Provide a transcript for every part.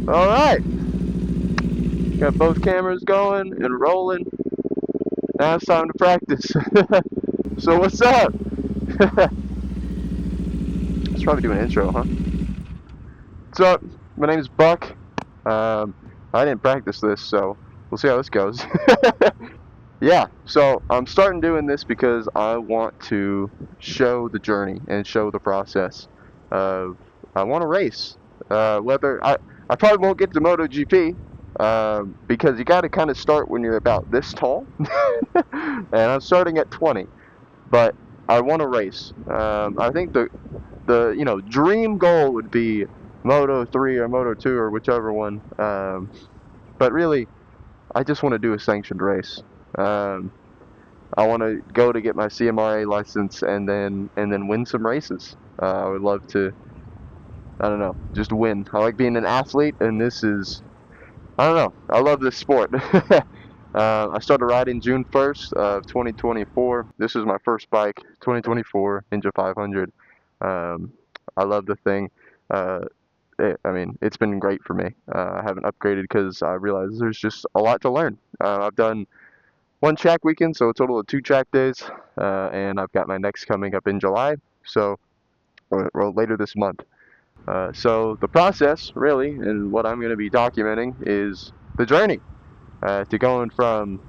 Alright, got both cameras going and rolling. Now it's time to practice. So what's up? Let's probably do an intro, huh? What's up? My name's Buck. I didn't practice this, so we'll see how this goes. Yeah, so I'm starting doing this because I want to show the journey and show the process of I want to race. Whether I probably won't get to MotoGP because you got to kind of start when you're about this tall, and I'm starting at 20. But I want to race. I think the dream goal would be Moto 3 or Moto 2 or whichever one. But really, I just want to do a sanctioned race. I want to go to get my CMRA license and then win some races. I would love to, I don't know, just win. I like being an athlete, and this is, I don't know, I love this sport. I started riding June 1st of 2024. This is my first bike, 2024 Ninja 500. I love the thing. It's been great for me. I haven't upgraded because I realized there's just a lot to learn. I've done one track weekend, so a total of 2 track days, and I've got my next coming up in July, so or later this month. So the process, really, and what I'm going to be documenting is the journey to going from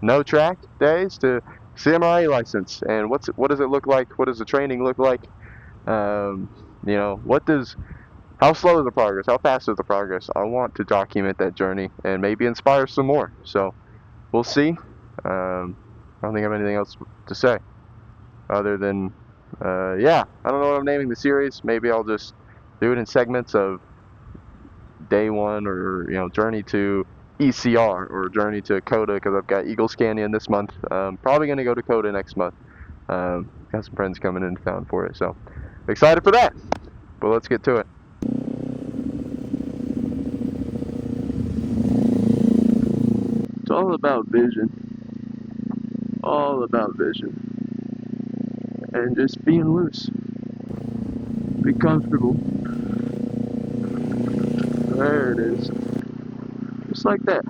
no track days to CMRA license, and what does it look like? What does the training look like? How slow is the progress? How fast is the progress? I want to document that journey and maybe inspire some more. So we'll see. I don't think I have anything else to say other than, yeah, I don't know what I'm naming the series. Maybe I'll just do it in segments of day 1 or, journey to ECR or journey to COTA because I've got Eagles Canyon this month. Probably going to go to COTA next month. Got some friends coming in town for it, so excited for that. But let's get to it. It's all about vision. All about vision. And just being loose. Be comfortable. There it is. Just like that.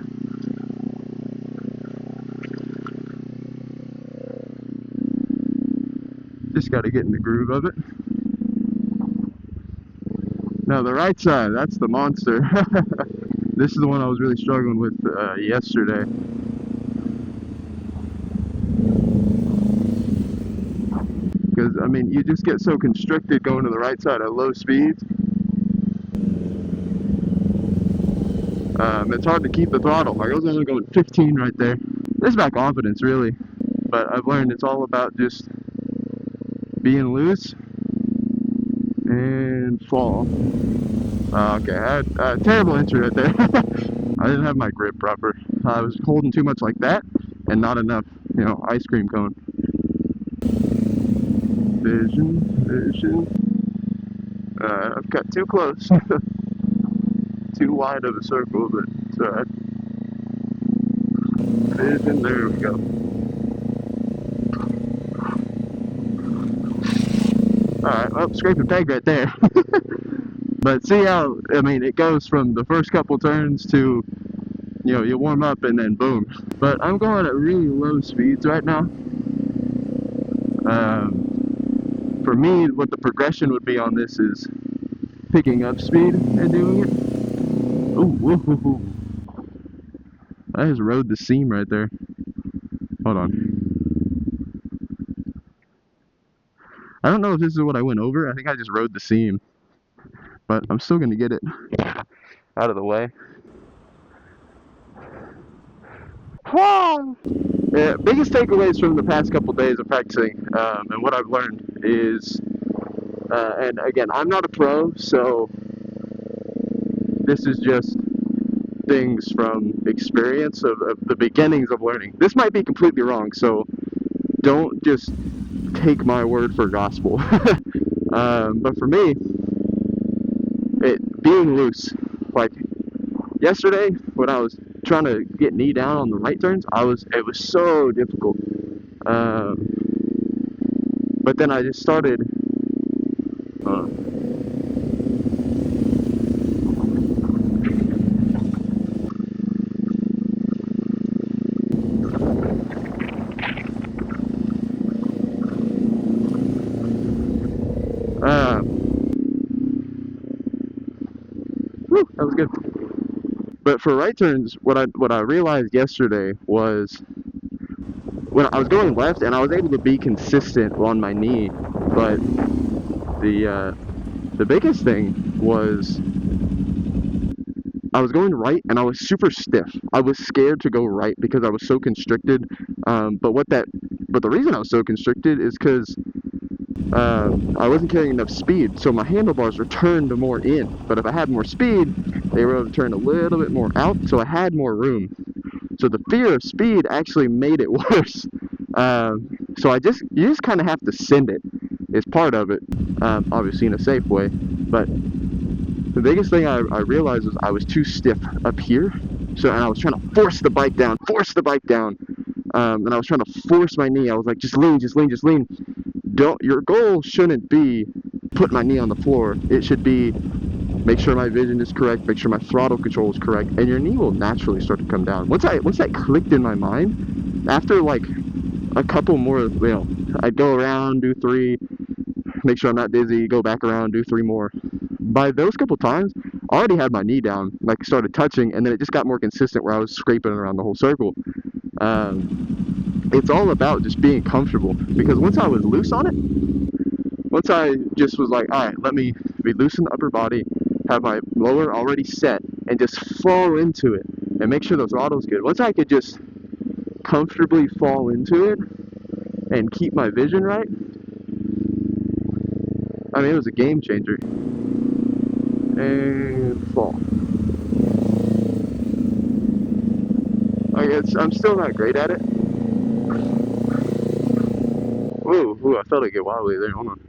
Just gotta get in the groove of it. Now the right side, that's the monster. This is the one I was really struggling with yesterday. Because, you just get so constricted going to the right side at low speeds. It's hard to keep the throttle. Like I was only going 15 right there. It's about confidence, really. But I've learned it's all about just being loose and fall. Okay, I had a terrible entry right there. I didn't have my grip proper. I was holding too much like that and not enough, ice cream cone. Vision. I've got too close. Too wide of a circle, but it's alright. Vision, there we go. Alright, well, scraping peg right there. But see how, it goes from the first couple turns to, you warm up and then boom. But I'm going at really low speeds right now. For me, what the progression would be on this is picking up speed and doing it. Ooh, whoa. I just rode the seam right there. Hold on. I don't know if this is what I went over. I think I just rode the seam. But I'm still going to get it out of the way. Yeah, biggest takeaways from the past couple days of practicing and what I've learned is, and again, I'm not a pro, so this is just things from experience of the beginnings of learning. This might be completely wrong, so don't just take my word for gospel. But for me, being loose, like yesterday when I was trying to get knee down on the right turns, it was so difficult. But then I just started Woo, that was good. But for right turns, what I realized yesterday was when I was going left, and I was able to be consistent on my knee, but the biggest thing was I was going right, and I was super stiff. I was scared to go right because I was so constricted. But the reason I was so constricted is because I wasn't carrying enough speed, so my handlebars were turned more in. But if I had more speed, they were able to turn a little bit more out, so I had more room. So the fear of speed actually made it worse. So you just kind of have to send it. Is part of it, obviously in a safe way. But the biggest thing I realized was I was too stiff up here. So, and I was trying to force the bike down. And I was trying to force my knee. I was like, just lean, just lean, just lean. Your goal shouldn't be put my knee on the floor. It should be make sure my vision is correct, make sure my throttle control is correct, and your knee will naturally start to come down. Once that clicked in my mind, after like a couple more, I'd go around, do 3, make sure I'm not dizzy, go back around, do 3 more. By those couple times, I already had my knee down, like started touching, and then it just got more consistent where I was scraping around the whole circle. It's all about just being comfortable, because once I was loose on it, once I just was like, all right, let me be loose in the upper body, have my lower already set, and just fall into it, and make sure the throttle's good. Once I could just comfortably fall into it, and keep my vision right, I mean, it was a game changer. And fall. I'm still not great at it. Ooh, I felt it get wobbly there. Hold on.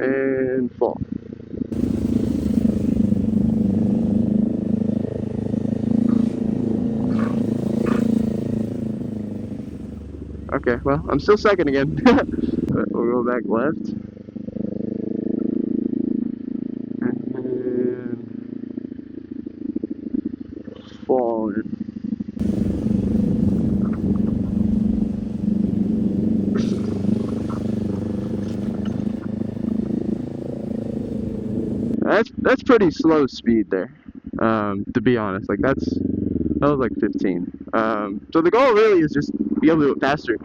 And fall. Okay, well, I'm still second again. We'll go back left. And fall. That's pretty slow speed there, to be honest. Like that was like 15. So the goal really is just be able to do it faster.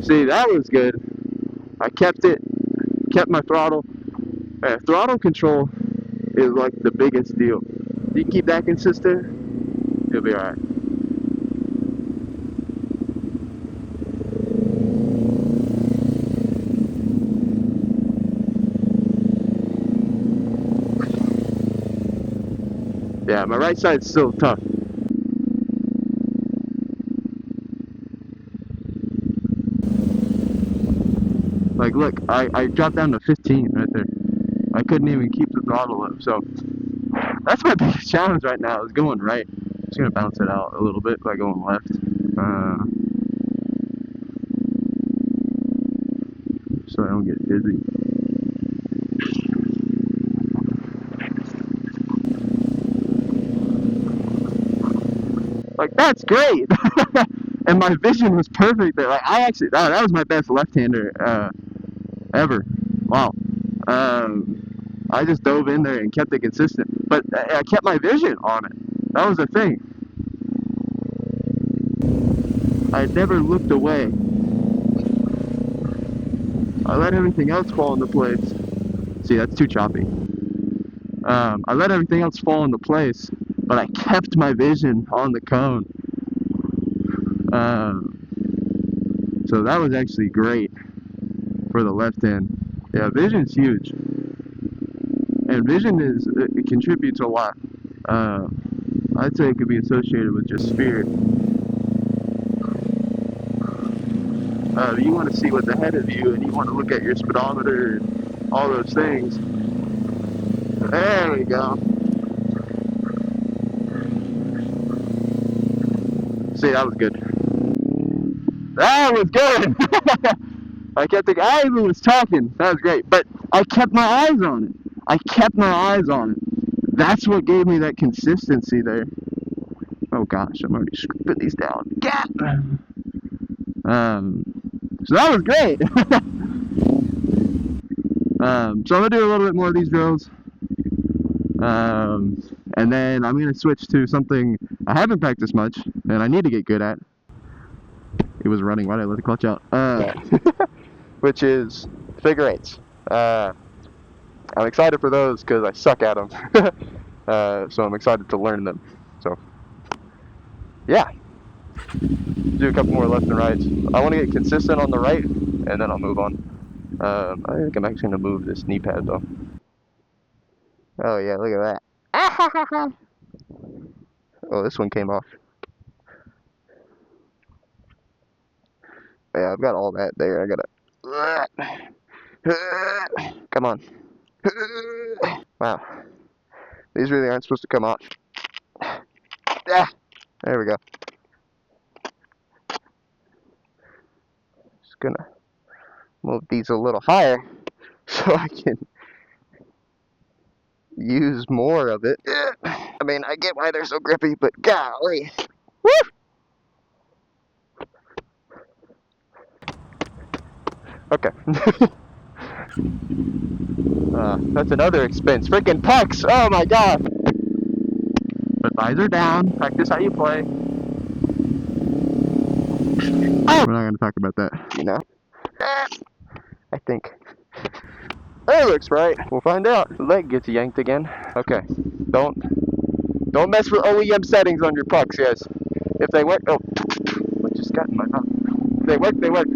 See, that was good. I kept my throttle. Throttle control is like the biggest deal. You keep that consistent, you'll be alright. Yeah, my right side's still tough. Like, look, I dropped down to 15 right there. I couldn't even keep the throttle up, so that's my biggest challenge right now, is going right. Just gonna bounce it out a little bit by going left. So I don't get dizzy. Like, that's great! And my vision was perfect there. Like, that was my best left-hander ever. Wow. I just dove in there and kept it consistent. But I kept my vision on it. That was the thing. I never looked away. I let everything else fall into place. See, that's too choppy. I let everything else fall into place, but I kept my vision on the cone. So that was actually great for the left hand. Yeah, vision's huge. And vision it contributes a lot. I'd say it could be associated with just fear. You want to see what's ahead of you, and you want to look at your speedometer and all those things. There we go. See, that was good. That was good! I kept thinking, I even was talking. That was great. But I kept my eyes on it. That's what gave me that consistency there. Oh, Oh gosh, I'm already putting these down. Yeah. So that was great. So I'm gonna do a little bit more of these drills. And then I'm gonna switch to something I haven't practiced much and I need to get good at. It was running. Why did I let the clutch out? Which is figure eights. I'm excited for those because I suck at them. So I'm excited to learn them. So yeah, do a couple more left and rights. I want to get consistent on the right, and then I'll move on. I think I'm actually gonna move this knee pad though. Oh yeah, look at that. Oh, this one came off. Yeah, I've got all that there. I gotta. Come on. Wow. These really aren't supposed to come off. There we go. Just gonna move these a little higher so I can use more of it. I mean, I get why they're so grippy, but golly. Woo! Okay. That's another expense. Freaking pucks! Oh my god! But thighs are down. Practice how you play. Oh! We're not going to talk about that, you know? I think. That looks right. We'll find out. The leg gets yanked again. Okay. Don't mess with OEM settings on your pucks, guys. If they work, oh, what just got in my mouth? If they work, they work.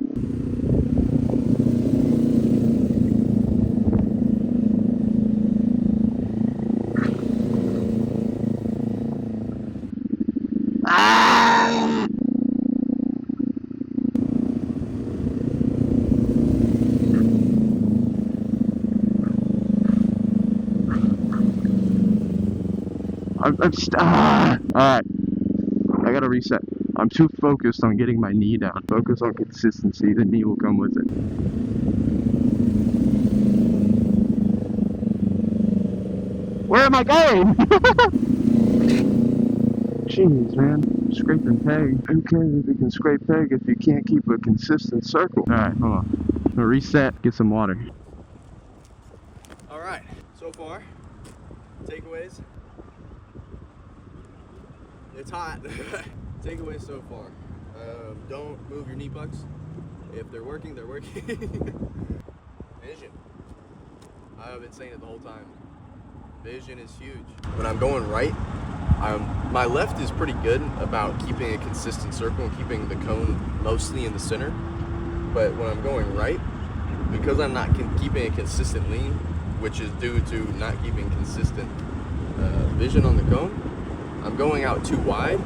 Alright, I gotta reset. I'm too focused on getting my knee down. Focus on consistency, the knee will come with it. Where am I going? Jeez, man. Scraping peg. Who cares if you can scrape peg if you can't keep a consistent circle? Alright, hold on. I'm gonna reset, get some water. Alright, so far, takeaways. It's hot. Takeaways so far. Don't move your knee pucks. If they're working, they're working. Vision. I've been saying it the whole time. Vision is huge. When I'm going right, my left is pretty good about keeping a consistent circle and keeping the cone mostly in the center. But when I'm going right, because I'm not keeping a consistent lean, which is due to not keeping consistent vision on the cone, I'm going out too wide,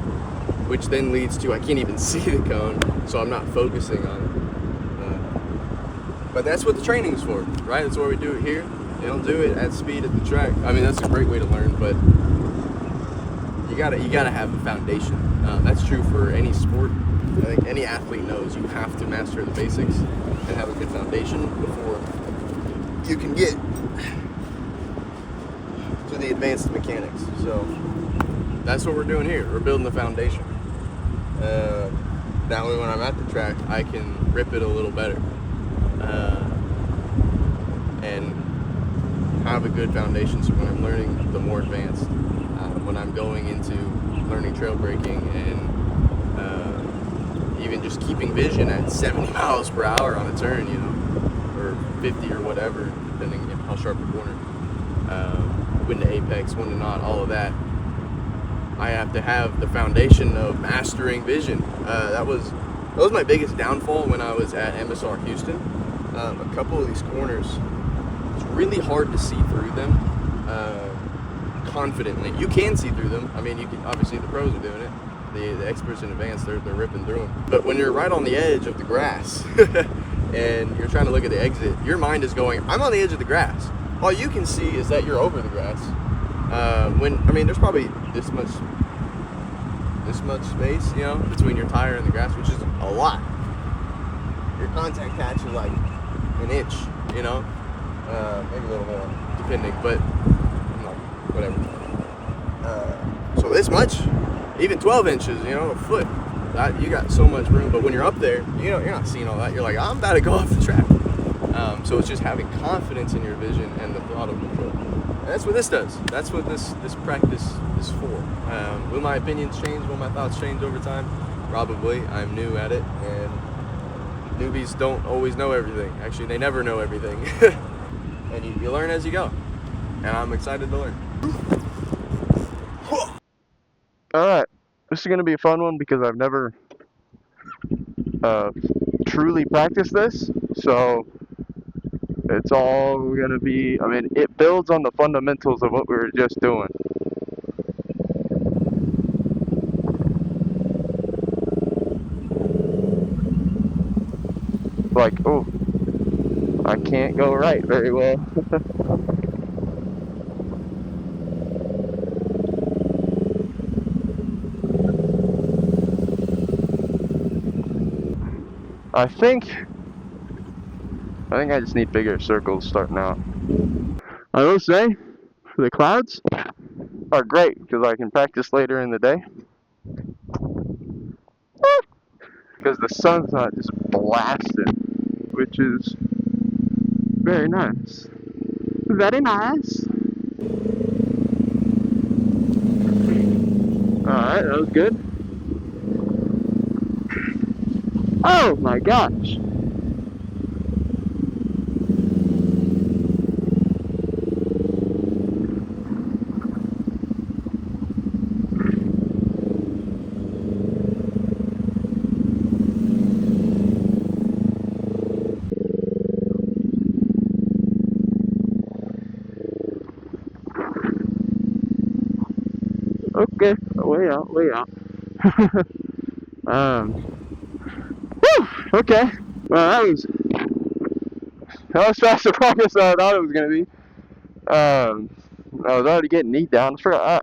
which then leads to I can't even see the cone, so I'm not focusing on it. But that's what the training is for, right? That's why we do it here. You don't do it at speed at the track. I mean, that's a great way to learn, but you gotta have a foundation. That's true for any sport. I think any athlete knows you have to master the basics and have a good foundation before you can get to the advanced mechanics. So that's what we're doing here. We're building the foundation. That way when I'm at the track, I can rip it a little better. And have a good foundation so when I'm learning the more advanced, when I'm going into learning trail braking and even just keeping vision at 70 miles per hour on a turn, you know, or 50 or whatever, depending on how sharp the corner, when to apex, when to not, all of that. I have to have the foundation of mastering vision. That was my biggest downfall when I was at MSR Houston. A couple of these corners, it's really hard to see through them confidently. You can see through them. I mean, you can, obviously the pros are doing it. The experts in advance, they're ripping through them. But when you're right on the edge of the grass and you're trying to look at the exit, your mind is going, I'm on the edge of the grass. All you can see is that you're over the grass. There's probably this much space, you know, between your tire and the grass, which is a lot. Your contact patch is like an inch, you know, maybe a little more, depending, but whatever. So this much, even 12 inches, you know, a foot. You got so much room, but when you're up there, you know, you're not seeing all that. You're like, I'm about to go off the track. So it's just having confidence in your vision and the throttle control. And that's what this does. That's what this practice is for. Will my opinions change? Will my thoughts change over time? Probably. I'm new at it, and newbies don't always know everything. Actually, they never know everything. And you learn as you go. And I'm excited to learn. Alright, this is going to be a fun one because I've never truly practiced this, so it's all going to be, I mean, it builds on the fundamentals of what we were just doing. Like, oh, I can't go right very well. I think I just need bigger circles starting out. I will say, the clouds are great because I can practice later in the day. Because the sun's not just blasting, which is very nice. Very nice. Alright, that was good. Oh my gosh. Okay, way out, way out. Whew, okay. Well, that was faster progress than I thought it was gonna be. I was already getting knee down. I was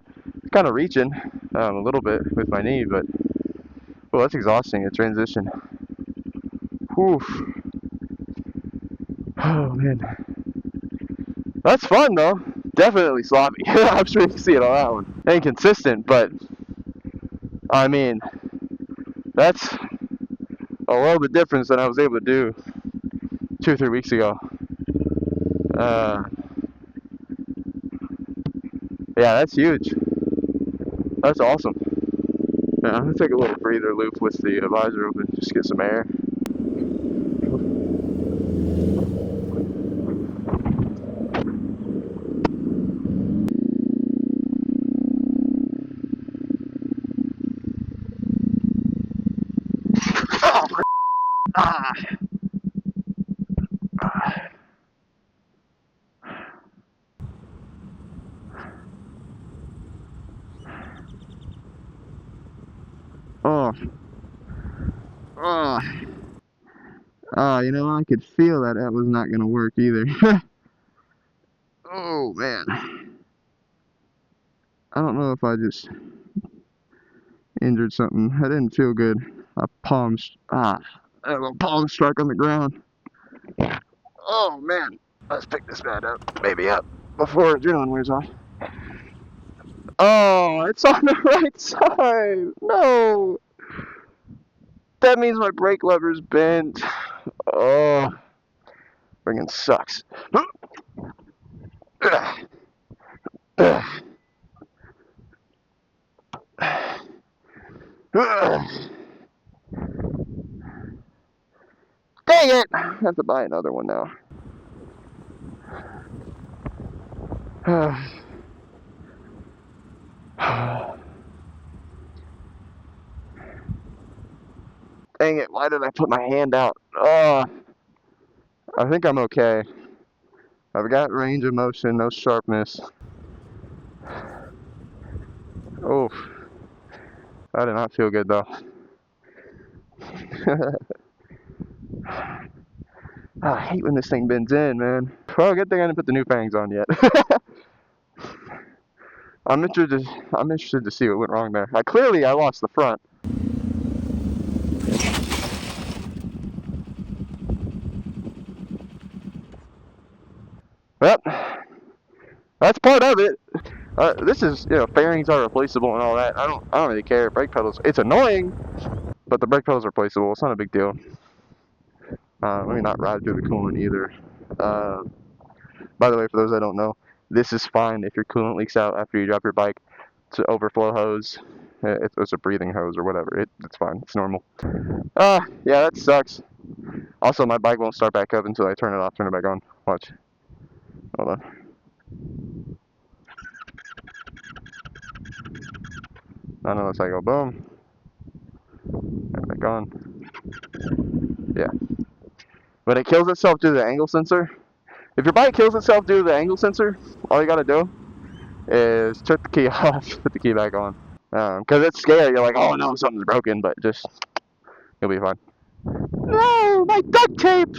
kind of reaching a little bit with my knee, but well, that's exhausting. A transition. Whew. Oh man, that's fun though. Definitely sloppy. I'm sure you can see it on that one. Inconsistent, but I mean, that's a world of difference than I was able to do 2 or 3 weeks ago. Yeah, that's huge. That's awesome. Yeah, I'm gonna take a little breather loop with the visor open, just get some air. Oh, ah. Oh. Oh. Oh, you know, I could feel that was not gonna work either. Oh man. I don't know if I just injured something. I didn't feel good. I had a little palm strike on the ground. Oh man. Let's pick this bad up. Maybe up before adrenaline wears off. Oh, it's on the right side. No. That means my brake lever's bent. Oh, friggin' sucks. Dang it! I have to buy another one now. Dang it, why did I put my hand out? Oh, I think I'm okay. I've got range of motion, no sharpness. Oh, that did not feel good though. Oh, I hate when this thing bends in, man. Well, good thing I didn't put the new fangs on yet. I'm interested to see what went wrong there. I lost the front. Well, that's part of it. This is, fairings are replaceable and all that. I don't really care. Brake pedals, it's annoying, but the brake pedals are replaceable. It's not a big deal. Let me not ride through the coolant either. Uh, by the way, for those that don't know, this is fine if your coolant leaks out after you drop your bike. It's an overflow hose. It's a breathing hose or whatever. It's fine. It's normal. Yeah, that sucks. Also, my bike won't start back up until I turn it off, turn it back on. Watch. Hold on. I know that's how I go. Boom. Turn it back on. Yeah. But it kills itself due to the angle sensor. If your bike kills itself due to the angle sensor, all you gotta do is turn the key off, put the key back on. Because it's scary. You're like, oh no, something's broken, but just, you'll be fine. No, my duct tape!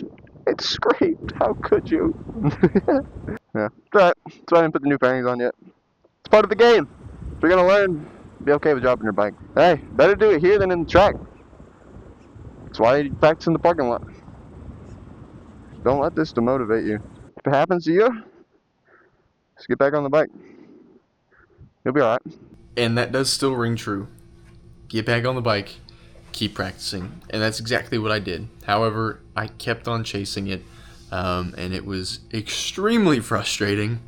It's scraped. How could you? Yeah, it's alright. That's why I didn't put the new fairings on yet. It's part of the game. If you're gonna learn, be okay with dropping your bike. Hey, better do it here than in the track. That's why you practice in the parking lot. Don't let this demotivate you. If it happens to you, just get back on the bike. You'll be alright. And that does still ring true. Get back on the bike, keep practicing. And that's exactly what I did. However, I kept on chasing it, and it was extremely frustrating.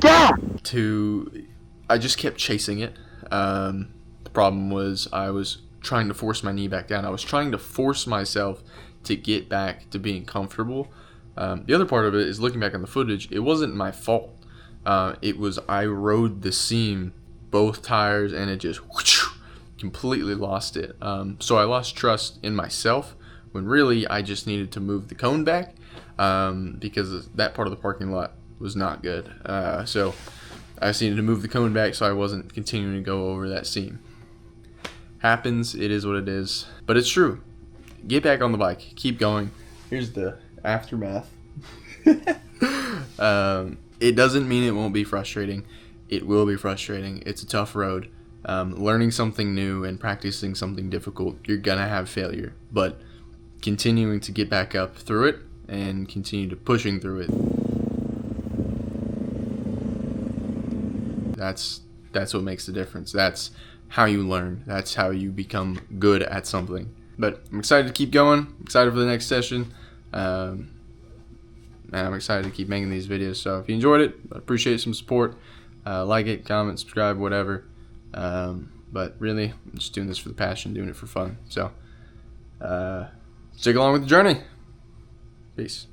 Yeah! I just kept chasing it. The problem was I was trying to force my knee back down. I was trying to force myself to get back to being comfortable. The other part of it is, looking back on the footage, it wasn't my fault. It was, I rode the seam, both tires, and it just completely lost it. So I lost trust in myself, when really I just needed to move the cone back, because that part of the parking lot was not good. So I just needed to move the cone back so I wasn't continuing to go over that seam. Happens, it is what it is. But it's true. Get back on the bike. Keep going. Here's the aftermath. It doesn't mean it won't be frustrating. It will be frustrating. It's a tough road. Learning something new and practicing something difficult, you're gonna have failure. But continuing to get back up through it and continue to pushing through it, that's what makes the difference. That's how you learn. That's how you become good at something. But I'm excited to keep going. I'm excited for the next session. And I'm excited to keep making these videos. So if you enjoyed it, I appreciate some support. Like it, comment, subscribe, whatever. But really, I'm just doing this for the passion, doing it for fun. So stick along with the journey. Peace.